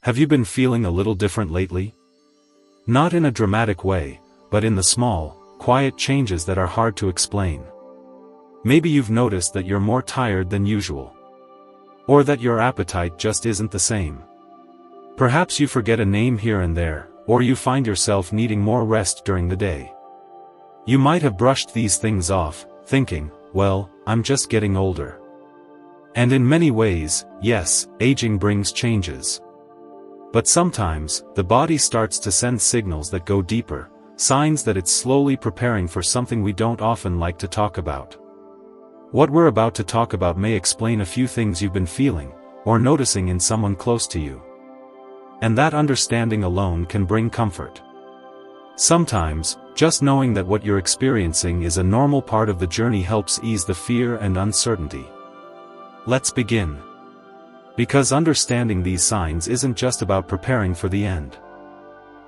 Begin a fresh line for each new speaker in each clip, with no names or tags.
Have you been feeling a little different lately? Not in a dramatic way, but in the small, quiet changes that are hard to explain. Maybe you've noticed that you're more tired than usual. Or that your appetite just isn't the same. Perhaps you forget a name here and there, or you find yourself needing more rest during the day. You might have brushed these things off, thinking, well, I'm just getting older. And in many ways, yes, aging brings changes. But sometimes, the body starts to send signals that go deeper, signs that it's slowly preparing for something we don't often like to talk about. What we're about to talk about may explain a few things you've been feeling, or noticing in someone close to you. And that understanding alone can bring comfort. Sometimes, just knowing that what you're experiencing is a normal part of the journey helps ease the fear and uncertainty. Let's begin. Because understanding these signs isn't just about preparing for the end.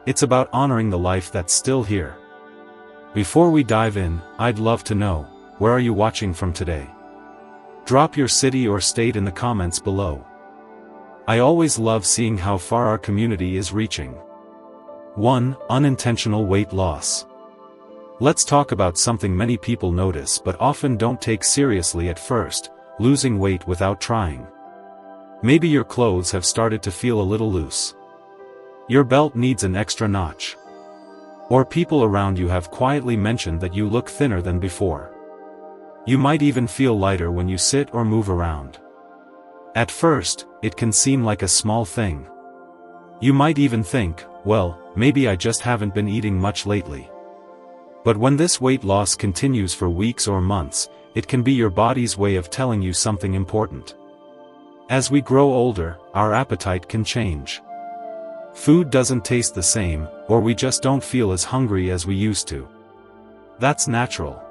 It's about honoring the life that's still here. Before we dive in, I'd love to know, where are you watching from today? Drop your city or state in the comments below. I always love seeing how far our community is reaching. 1. Unintentional weight loss. Let's talk about something many people notice but often don't take seriously at first: losing weight without trying. Maybe your clothes have started to feel a little loose. Your belt needs an extra notch. Or people around you have quietly mentioned that you look thinner than before. You might even feel lighter when you sit or move around. At first, it can seem like a small thing. You might even think, well, maybe I just haven't been eating much lately. But when this weight loss continues for weeks or months, it can be your body's way of telling you something important. As we grow older, our appetite can change. Food doesn't taste the same, or we just don't feel as hungry as we used to. That's natural.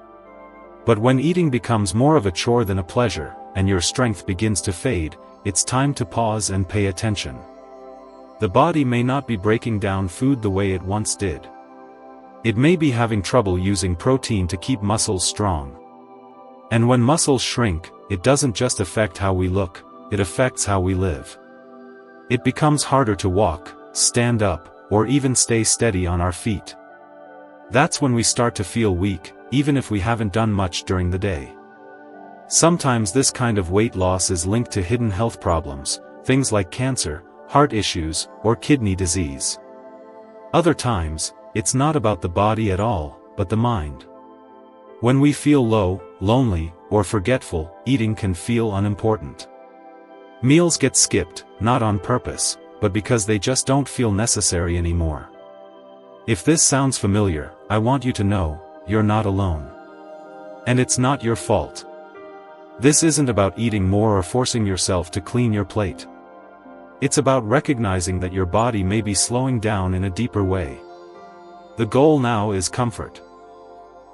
But when eating becomes more of a chore than a pleasure, and your strength begins to fade, it's time to pause and pay attention. The body may not be breaking down food the way it once did. It may be having trouble using protein to keep muscles strong. And when muscles shrink, it doesn't just affect how we look, it affects how we live. It becomes harder to walk, stand up, or even stay steady on our feet. That's when we start to feel weak, even if we haven't done much during the day. Sometimes this kind of weight loss is linked to hidden health problems, things like cancer, heart issues, or kidney disease. Other times, it's not about the body at all, but the mind. When we feel low, lonely, or forgetful, eating can feel unimportant. Meals get skipped, not on purpose, but because they just don't feel necessary anymore. If this sounds familiar, I want you to know, you're not alone. And it's not your fault. This isn't about eating more or forcing yourself to clean your plate. It's about recognizing that your body may be slowing down in a deeper way. The goal now is comfort.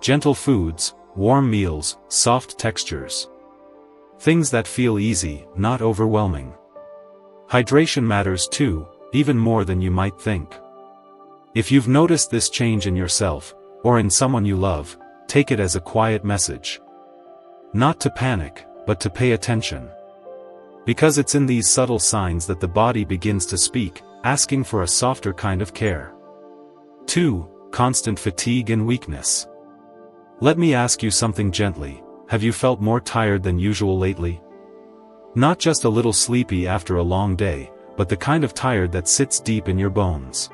Gentle foods, warm meals, soft textures. Things that feel easy, not overwhelming. Hydration matters too, even more than you might think. If you've noticed this change in yourself, or in someone you love, take it as a quiet message. Not to panic, but to pay attention. Because it's in these subtle signs that the body begins to speak, asking for a softer kind of care. 2. Constant fatigue and weakness. Let me ask you something gently. Have you felt more tired than usual lately? Not just a little sleepy after a long day, but the kind of tired that sits deep in your bones.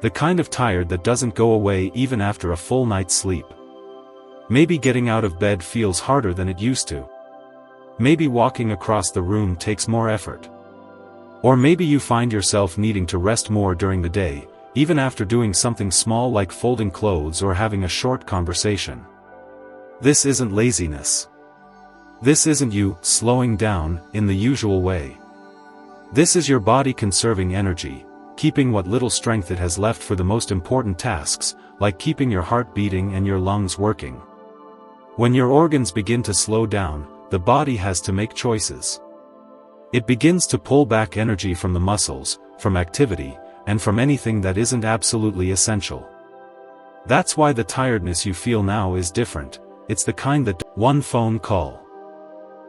The kind of tired that doesn't go away even after a full night's sleep. Maybe getting out of bed feels harder than it used to. Maybe walking across the room takes more effort. Or maybe you find yourself needing to rest more during the day, even after doing something small like folding clothes or having a short conversation. This isn't laziness. This isn't you slowing down in the usual way. This is your body conserving energy, keeping what little strength it has left for the most important tasks, like keeping your heart beating and your lungs working. When your organs begin to slow down, the body has to make choices. It begins to pull back energy from the muscles, from activity, and from anything that isn't absolutely essential. That's why the tiredness you feel now is different. It's the kind that one phone call,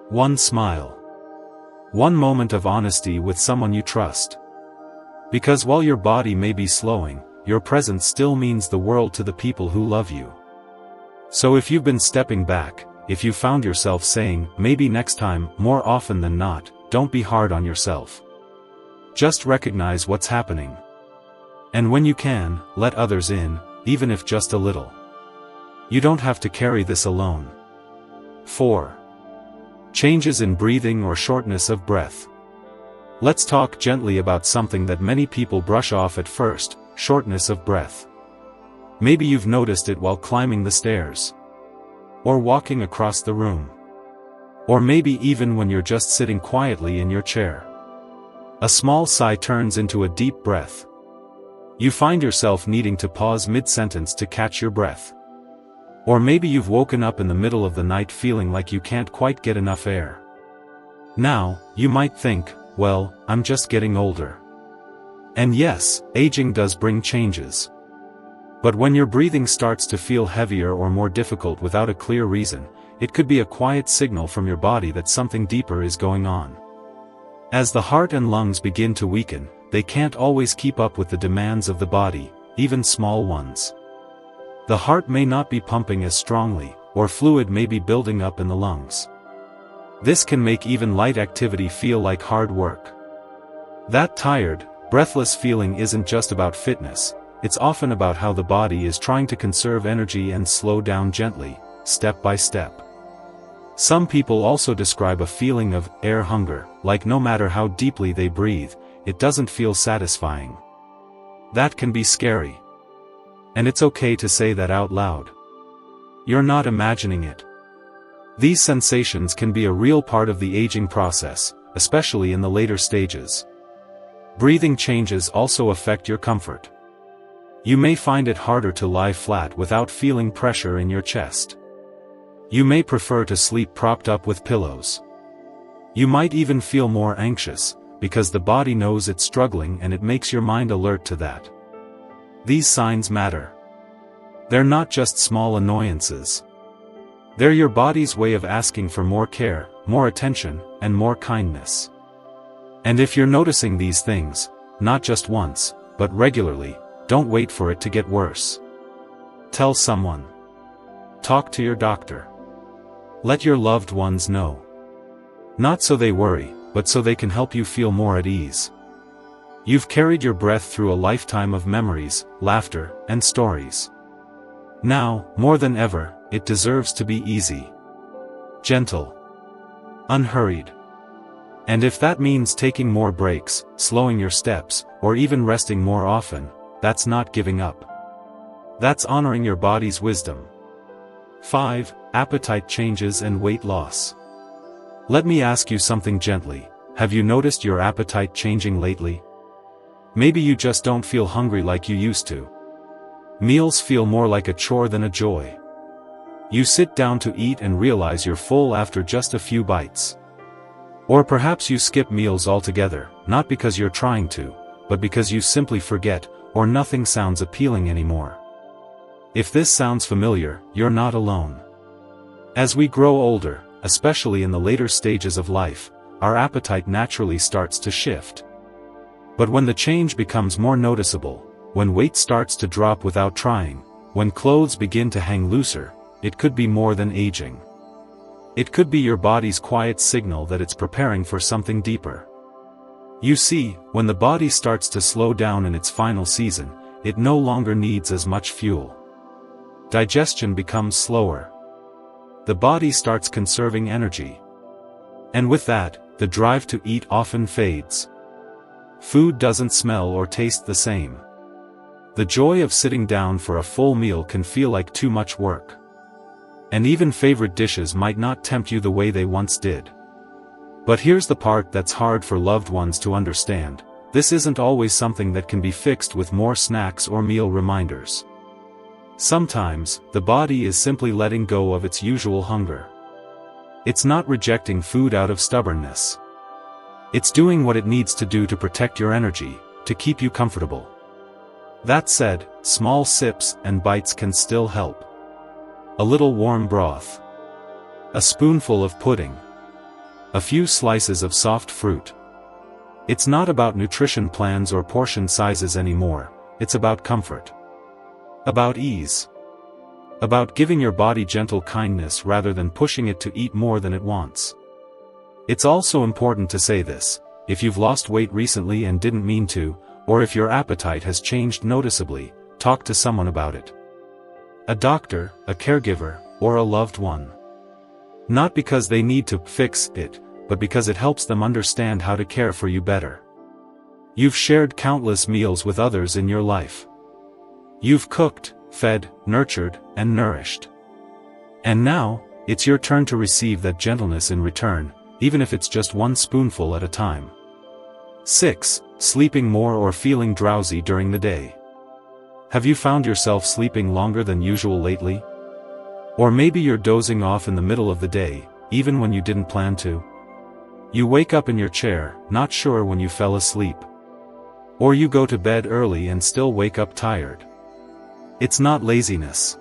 one smile, one moment of honesty with someone you trust. Because while your body may be slowing, your presence still means the world to the people who love you. So if you've been stepping back, if you found yourself saying, maybe next time, more often than not, don't be hard on yourself. Just recognize what's happening. And when you can, let others in, even if just a little. You don't have to carry this alone. 4. Changes in breathing or shortness of breath. Let's talk gently about something that many people brush off at first: shortness of breath. Maybe you've noticed it while climbing the stairs. Or walking across the room. Or maybe even when you're just sitting quietly in your chair. A small sigh turns into a deep breath. You find yourself needing to pause mid-sentence to catch your breath. Or maybe you've woken up in the middle of the night feeling like you can't quite get enough air. Now, you might think, well, I'm just getting older. And yes, aging does bring changes. But when your breathing starts to feel heavier or more difficult without a clear reason, it could be a quiet signal from your body that something deeper is going on. As the heart and lungs begin to weaken, they can't always keep up with the demands of the body, even small ones. The heart may not be pumping as strongly, or fluid may be building up in the lungs. This can make even light activity feel like hard work. That tired, breathless feeling isn't just about fitness, it's often about how the body is trying to conserve energy and slow down gently, step by step. Some people also describe a feeling of air hunger, like no matter how deeply they breathe, it doesn't feel satisfying. That can be scary. And it's okay to say that out loud. You're not imagining it. These sensations can be a real part of the aging process, especially in the later stages. Breathing changes also affect your comfort. You may find it harder to lie flat without feeling pressure in your chest. You may prefer to sleep propped up with pillows. You might even feel more anxious, because the body knows it's struggling and it makes your mind alert to that. These signs matter. They're not just small annoyances. They're your body's way of asking for more care, more attention, and more kindness. And if you're noticing these things, not just once, but regularly, don't wait for it to get worse. Tell someone. Talk to your doctor. Let your loved ones know. Not so they worry, but so they can help you feel more at ease. You've carried your breath through a lifetime of memories, laughter, and stories. Now, more than ever, it deserves to be easy. Gentle. Unhurried. And if that means taking more breaks, slowing your steps, or even resting more often, that's not giving up. That's honoring your body's wisdom. 5. Appetite changes and weight loss. Let me ask you something gently. Have you noticed your appetite changing lately? Maybe you just don't feel hungry like you used to. Meals feel more like a chore than a joy. You sit down to eat and realize you're full after just a few bites. Or perhaps you skip meals altogether, not because you're trying to, but because you simply forget, or nothing sounds appealing anymore. If this sounds familiar, you're not alone. As we grow older, especially in the later stages of life, our appetite naturally starts to shift. But when the change becomes more noticeable, when weight starts to drop without trying, when clothes begin to hang looser, it could be more than aging. It could be your body's quiet signal that it's preparing for something deeper. You see, when the body starts to slow down in its final season, it no longer needs as much fuel. Digestion becomes slower. The body starts conserving energy. And with that, the drive to eat often fades. Food doesn't smell or taste the same. The joy of sitting down for a full meal can feel like too much work. And even favorite dishes might not tempt you the way they once did. But here's the part that's hard for loved ones to understand: this isn't always something that can be fixed with more snacks or meal reminders. Sometimes, the body is simply letting go of its usual hunger. It's not rejecting food out of stubbornness. It's doing what it needs to do to protect your energy, to keep you comfortable. That said, small sips and bites can still help. A little warm broth. A spoonful of pudding. A few slices of soft fruit. It's not about nutrition plans or portion sizes anymore, it's about comfort. About ease. About giving your body gentle kindness rather than pushing it to eat more than it wants. It's also important to say this: if you've lost weight recently and didn't mean to, or if your appetite has changed noticeably, talk to someone about it. A doctor, a caregiver, or a loved one. Not because they need to fix it, but because it helps them understand how to care for you better. You've shared countless meals with others in your life. You've cooked, fed, nurtured, and nourished. And now, it's your turn to receive that gentleness in return, even if it's just one spoonful at a time. 6. Sleeping more or feeling drowsy during the day. Have you found yourself sleeping longer than usual lately? Or maybe you're dozing off in the middle of the day, even when you didn't plan to. You wake up in your chair, not sure when you fell asleep. Or you go to bed early and still wake up tired. It's not laziness.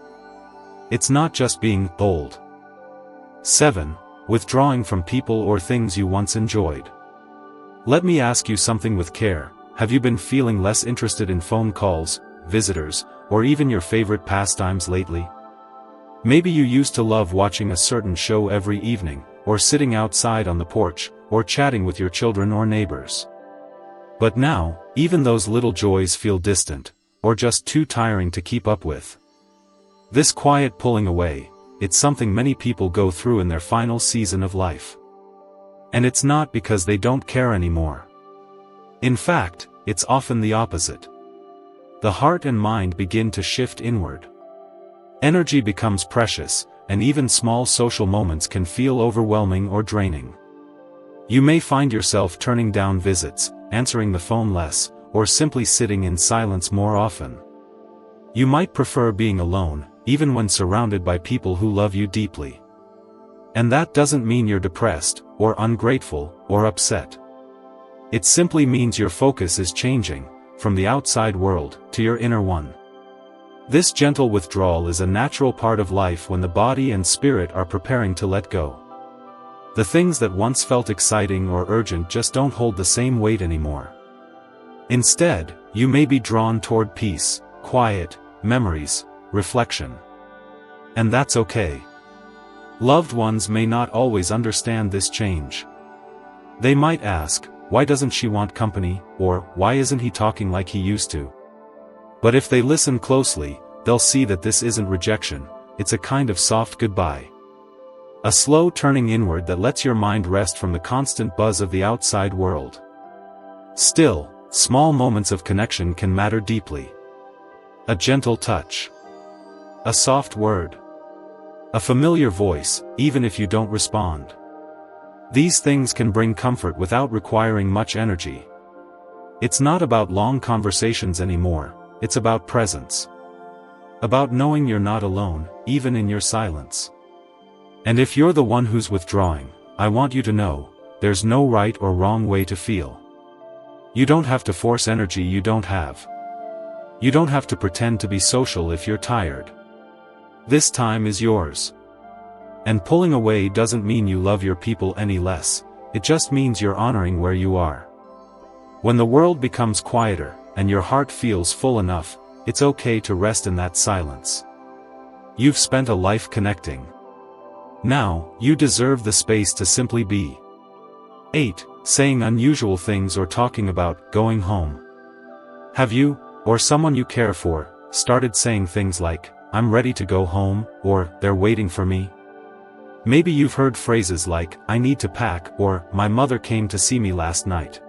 It's not just being old. 7. Withdrawing from people or things you once enjoyed. Let me ask you something with care: have you been feeling less interested in phone calls, visitors, or even your favorite pastimes lately? Maybe you used to love watching a certain show every evening, or sitting outside on the porch, or chatting with your children or neighbors. But now, even those little joys feel distant, or just too tiring to keep up with. This quiet pulling away, it's something many people go through in their final season of life. And it's not because they don't care anymore. In fact, it's often the opposite. The heart and mind begin to shift inward. Energy becomes precious, and even small social moments can feel overwhelming or draining. You may find yourself turning down visits, answering the phone less, or simply sitting in silence more often. You might prefer being alone, even when surrounded by people who love you deeply. And that doesn't mean you're depressed, or ungrateful, or upset. It simply means your focus is changing, from the outside world, to your inner one. This gentle withdrawal is a natural part of life when the body and spirit are preparing to let go. The things that once felt exciting or urgent just don't hold the same weight anymore. Instead, you may be drawn toward peace, quiet, memories, reflection. And that's okay. Loved ones may not always understand this change. They might ask, "Why doesn't she want company?" or "Why isn't he talking like he used to?" But if they listen closely, they'll see that this isn't rejection, it's a kind of soft goodbye. A slow turning inward that lets your mind rest from the constant buzz of the outside world. Still, small moments of connection can matter deeply. A gentle touch. A soft word. A familiar voice, even if you don't respond. These things can bring comfort without requiring much energy. It's not about long conversations anymore, it's about presence. About knowing you're not alone, even in your silence. And if you're the one who's withdrawing, I want you to know, there's no right or wrong way to feel. You don't have to force energy you don't have. You don't have to pretend to be social if you're tired. This time is yours. And pulling away doesn't mean you love your people any less, it just means you're honoring where you are. When the world becomes quieter, and your heart feels full enough, it's okay to rest in that silence. You've spent a life connecting. Now, you deserve the space to simply be. 8. Saying unusual things or talking about going home. Have you, or someone you care for, started saying things like, "I'm ready to go home," or "They're waiting for me"? Maybe you've heard phrases like, "I need to pack," or "My mother came to see me last night."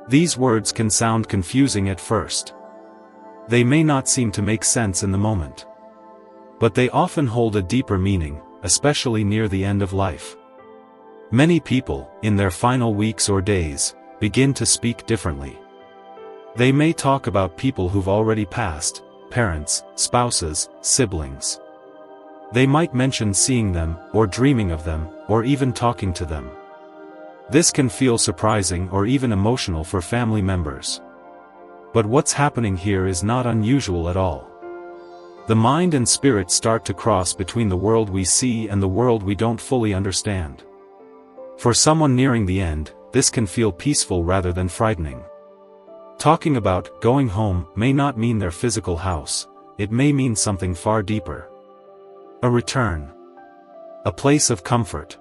These words can sound confusing at first. They may not seem to make sense in the moment. But they often hold a deeper meaning, especially near the end of life. Many people, in their final weeks or days, begin to speak differently. They may talk about people who've already passed, parents, spouses, siblings. They might mention seeing them, or dreaming of them, or even talking to them. This can feel surprising or even emotional for family members. But what's happening here is not unusual at all. The mind and spirit start to cross between the world we see and the world we don't fully understand. For someone nearing the end, this can feel peaceful rather than frightening. Talking about going home may not mean their physical house, it may mean something far deeper. A return. A place of comfort.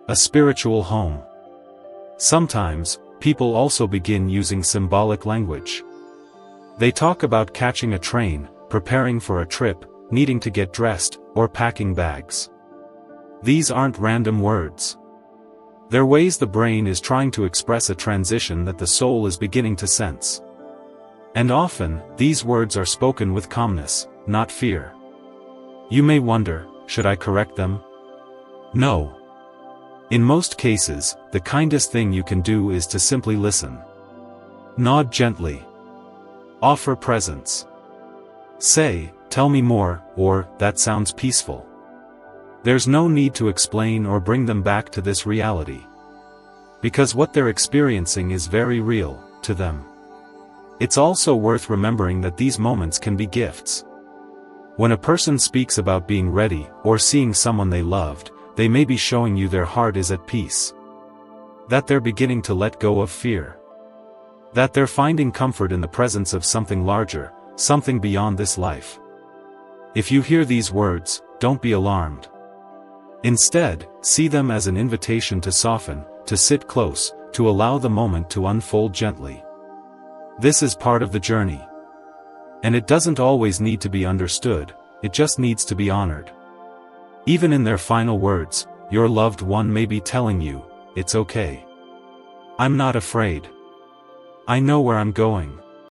A spiritual home. Sometimes, people also begin using symbolic language. They talk about catching a train, preparing for a trip, needing to get dressed, or packing bags. These aren't random words. They're ways the brain is trying to express a transition that the soul is beginning to sense. And often, these words are spoken with calmness, not fear. You may wonder, should I correct them? No. In most cases, the kindest thing you can do is to simply listen. Nod gently. Offer presence. Say, tell me more, or, that sounds peaceful. There's no need to explain or bring them back to this reality. Because what they're experiencing is very real, to them. It's also worth remembering that these moments can be gifts. When a person speaks about being ready, or seeing someone they loved, they may be showing you their heart is at peace. That they're beginning to let go of fear. That they're finding comfort in the presence of something larger, something beyond this life. If you hear these words, don't be alarmed. Instead, see them as an invitation to soften, to sit close, to allow the moment to unfold gently. This is part of the journey. And it doesn't always need to be understood, it just needs to be honored. Even in their final words, your loved one may be telling you, it's okay. I'm not afraid. I know where I'm going.